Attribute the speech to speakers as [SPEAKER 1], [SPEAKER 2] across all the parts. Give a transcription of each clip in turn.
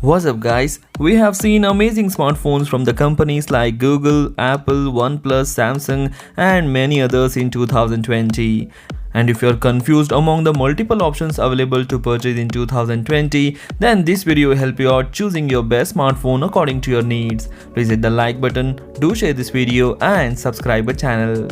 [SPEAKER 1] What's up guys, we have seen amazing smartphones from the companies like Google, Apple, OnePlus, Samsung and many others in 2020. And if you're confused among the multiple options available to purchase in 2020, then this video will help you out choosing your best smartphone according to your needs. Please hit the like button, do share this video and subscribe our channel.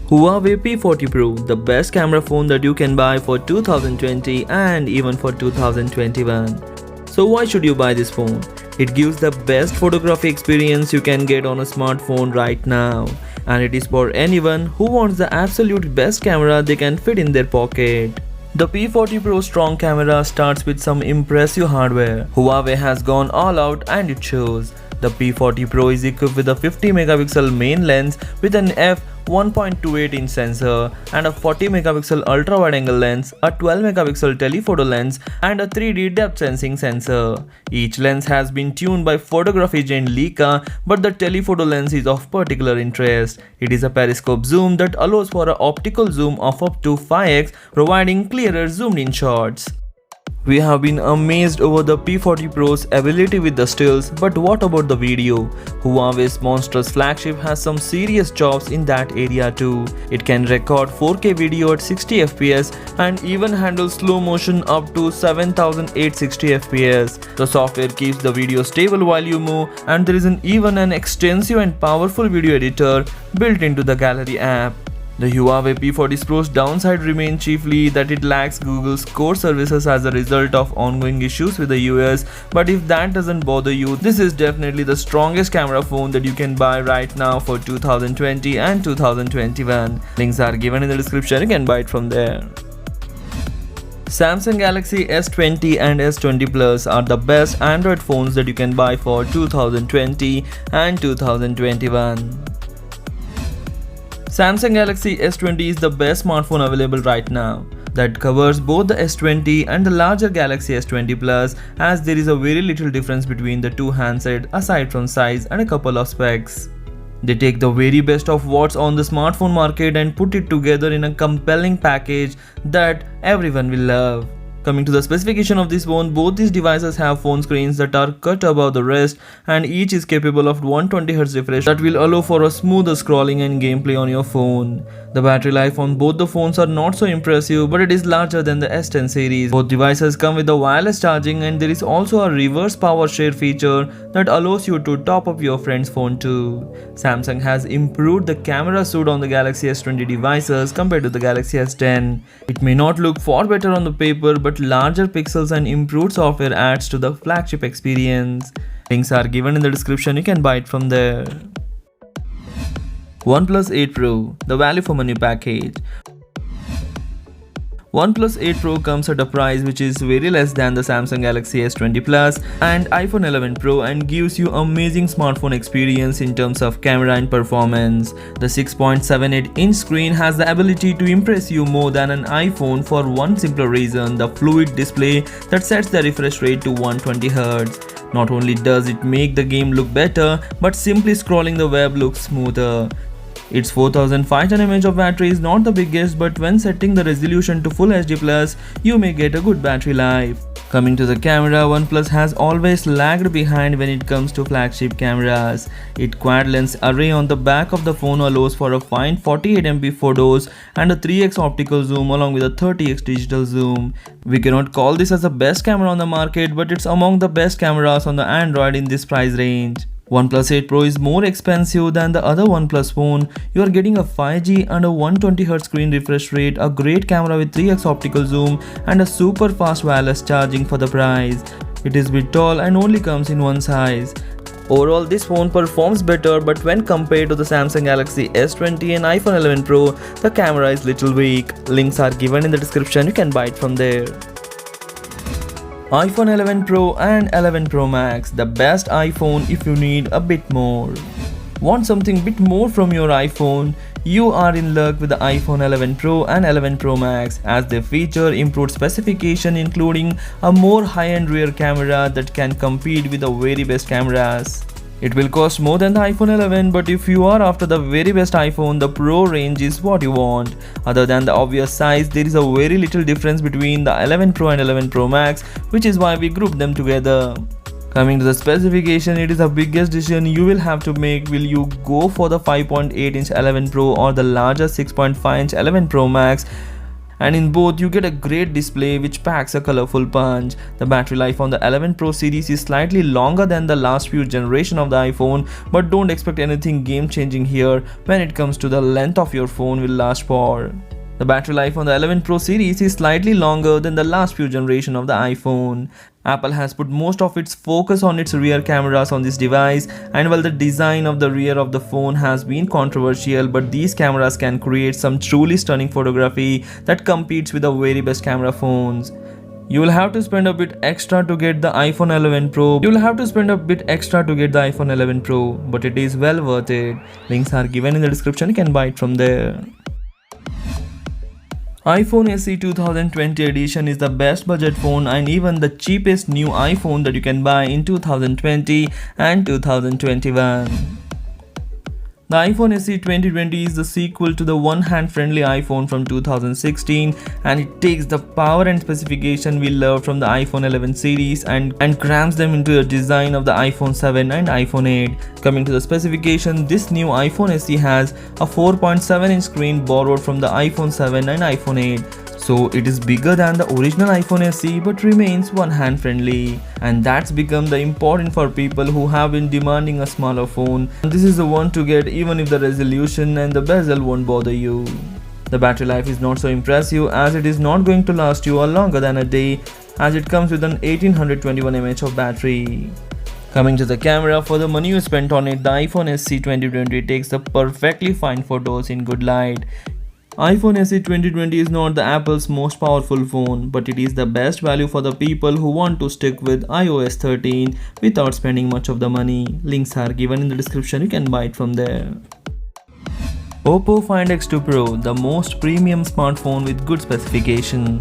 [SPEAKER 1] Huawei P40 Pro, the best camera phone that you can buy for 2020 and even for 2021. So why should you buy this phone? It gives the best photography experience you can get on a smartphone right now. And it is for anyone who wants the absolute best camera they can fit in their pocket. The P40 Pro strong camera starts with some impressive hardware. Huawei has gone all out and it shows. The P40 Pro is equipped with a 50 megapixel main lens with an f1.28-inch sensor and a 40 megapixel ultra wide angle lens, a 12 megapixel telephoto lens and a 3D depth sensing sensor. Each lens has been tuned by photography giant Leica, but the telephoto lens is of particular interest. It is a periscope zoom that allows for an optical zoom of up to 5x, providing clearer zoomed in shots. We have been amazed over the P40 Pro's ability with the stills, but what about the video? Huawei's monstrous flagship has some serious chops in that area too. It can record 4K video at 60 fps and even handle slow motion up to 7860 fps. The software keeps the video stable while you move, and there is even an extensive and powerful video editor built into the Gallery app. The Huawei P40 Pro's downside remains chiefly that it lacks Google's core services as a result of ongoing issues with the US, but if that doesn't bother you, this is definitely the strongest camera phone that you can buy right now for 2020 and 2021. Links are given in the description, you can buy it from there. Samsung Galaxy S20 and S20 Plus are the best Android phones that you can buy for 2020 and 2021. Samsung Galaxy S20 is the best smartphone available right now. That covers both the S20 and the larger Galaxy S20 Plus, as there is a very little difference between the two handsets aside from size and a couple of specs. They take the very best of what's on the smartphone market and put it together in a compelling package that everyone will love. Coming to the specification of this phone, both these devices have phone screens that are cut above the rest, and each is capable of 120Hz refresh that will allow for a smoother scrolling and gameplay on your phone. The battery life on both the phones are not so impressive, but it is larger than the S10 series. Both devices come with a wireless charging, and there is also a reverse power share feature that allows you to top up your friend's phone too. Samsung has improved the camera suite on the Galaxy S20 devices compared to the Galaxy S10. It may not look far better on the paper, but larger pixels and improved software adds to the flagship experience. Links are given in the description, you can buy it from there. OnePlus 8 Pro, the value for money package. OnePlus 8 Pro comes at a price which is very less than the Samsung Galaxy S20 Plus and iPhone 11 Pro and gives you amazing smartphone experience in terms of camera and performance. The 6.78-inch screen has the ability to impress you more than an iPhone for one simple reason: the fluid display that sets the refresh rate to 120Hz. Not only does it make the game look better, but simply scrolling the web looks smoother. Its 4500 mAh of battery is not the biggest, but when setting the resolution to Full HD+, you may get a good battery life. Coming to the camera, OnePlus has always lagged behind when it comes to flagship cameras. Its quad lens array on the back of the phone allows for a fine 48MP photos and a 3x optical zoom along with a 30x digital zoom. We cannot call this as the best camera on the market, but it's among the best cameras on the Android in this price range. OnePlus 8 Pro is more expensive than the other OnePlus phone. You are getting a 5G and a 120Hz screen refresh rate, a great camera with 3x optical zoom and a super fast wireless charging for the price. It is a bit tall and only comes in one size. Overall, this phone performs better, but when compared to the Samsung Galaxy S20 and iPhone 11 Pro, the camera is little weak. Links are given in the description, you can buy it from there. iPhone 11 Pro and 11 Pro Max, the best iPhone if you need a bit more. Want something bit more from your iPhone? You are in luck with the iPhone 11 Pro and 11 Pro Max, as they feature improved specification including a more high-end rear camera that can compete with the very best cameras. It will cost more than the iPhone 11, but if you are after the very best iPhone, the Pro range is what you want. Other than the obvious size, there is a very little difference between the 11 Pro and 11 Pro Max, which is why we grouped them together. Coming to the specification, it is the biggest decision you will have to make. Will you go for the 5.8-inch 11 Pro or the larger 6.5-inch 11 Pro Max? And in both you get a great display which packs a colorful punch. The battery life on the 11 Pro series is slightly longer than the last few generation of the iPhone, but don't expect anything game changing here when it comes to the length of your phone will last for. The battery life on the 11 Pro series is slightly longer than the last few generation of the iPhone. Apple has put most of its focus on its rear cameras on this device, and while the design of the rear of the phone has been controversial, but these cameras can create some truly stunning photography that competes with the very best camera phones. You will have to spend a bit extra to get the iPhone 11 Pro. But it is well worth it. Links are given in the description, you can buy it from there. iPhone SE 2020 edition is the best budget phone and even the cheapest new iPhone that you can buy in 2020 and 2021. The iPhone SE 2020 is the sequel to the one-hand-friendly iPhone from 2016, and it takes the power and specification we loved from the iPhone 11 series and crams them into the design of the iPhone 7 and iPhone 8. Coming to the specification, this new iPhone SE has a 4.7-inch screen borrowed from the iPhone 7 and iPhone 8. So it is bigger than the original iPhone SE but remains one-hand friendly, and that's become the important for people who have been demanding a smaller phone. This is the one to get even if the resolution and the bezel won't bother you. The battery life is not so impressive as it is not going to last you longer than a day, as it comes with an 1821 mAh of battery. Coming to the camera, for the money you spent on it, the iPhone SE 2020 takes the perfectly fine photos in good light. iPhone SE 2020 is not the Apple's most powerful phone, but it is the best value for the people who want to stick with iOS 13 without spending much of the money. Links are given in the description, you can buy it from there. OPPO Find X2 Pro, the most premium smartphone with good specification.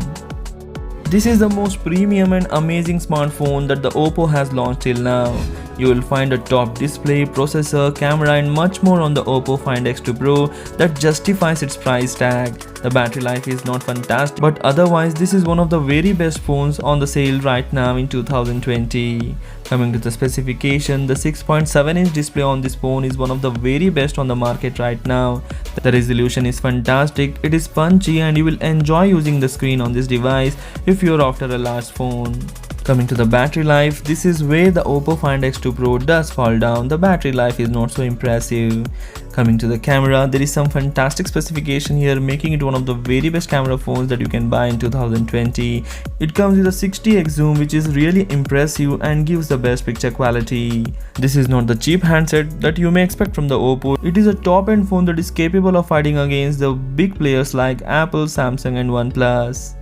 [SPEAKER 1] This is the most premium and amazing smartphone that the OPPO has launched till now. You will find a top display, processor, camera and much more on the OPPO Find X2 Pro that justifies its price tag. The battery life is not fantastic, but otherwise this is one of the very best phones on the sale right now in 2020. Coming to the specification, the 6.7-inch display on this phone is one of the very best on the market right now. The resolution is fantastic, it is punchy, and you will enjoy using the screen on this device if you are after a large phone. Coming to the battery life, this is where the OPPO Find X2 Pro does fall down. The battery life is not so impressive. Coming to the camera, there is some fantastic specification here, making it one of the very best camera phones that you can buy in 2020. It comes with a 60x zoom, which is really impressive and gives the best picture quality. This is not the cheap handset that you may expect from the OPPO. It is a top-end phone that is capable of fighting against the big players like Apple, Samsung and ONEPLUS.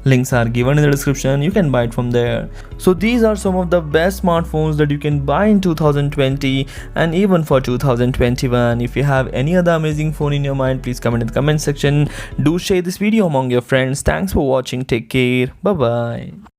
[SPEAKER 1] Links are given in the description, you can buy it from there. So these are some of the best smartphones that you can buy in 2020 and even for 2021. If you have any other amazing phone in your mind, please comment in the comment section. Do share this video among your friends. Thanks for watching. Take care. Bye bye.